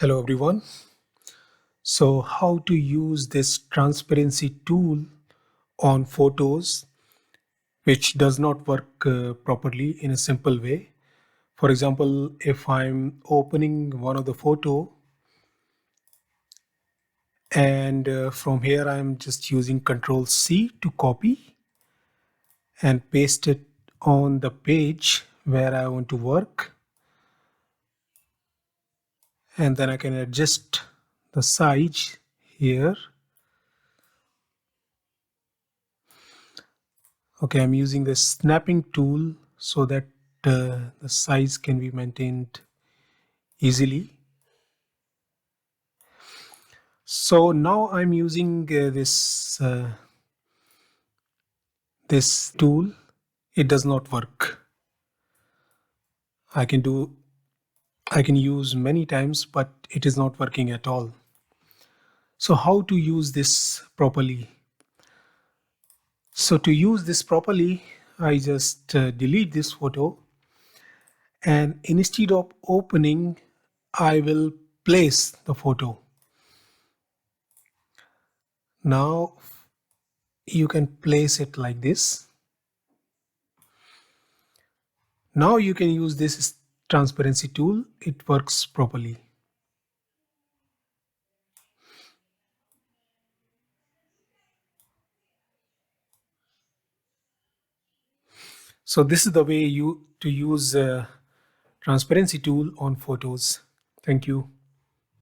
Hello everyone. So how to use this transparency tool on photos which does not work properly in a simple way. For example, if I'm opening one of the photo and from here I'm just using Control C to copy and paste it on the page where I want to work, and then I can adjust the size here. Okay, I'm using the snapping tool so that the size can be maintained easily. So now I'm using this tool. It does not work. I can do I can use many times, but it is not working at all. So how to use this properly? So to use this properly, I just delete this photo, and instead of opening, I will place the photo. Now you can place it like this. Now you can use this transparency tool. It works properly. So this is the way you to use transparency tool on photos. Thank you.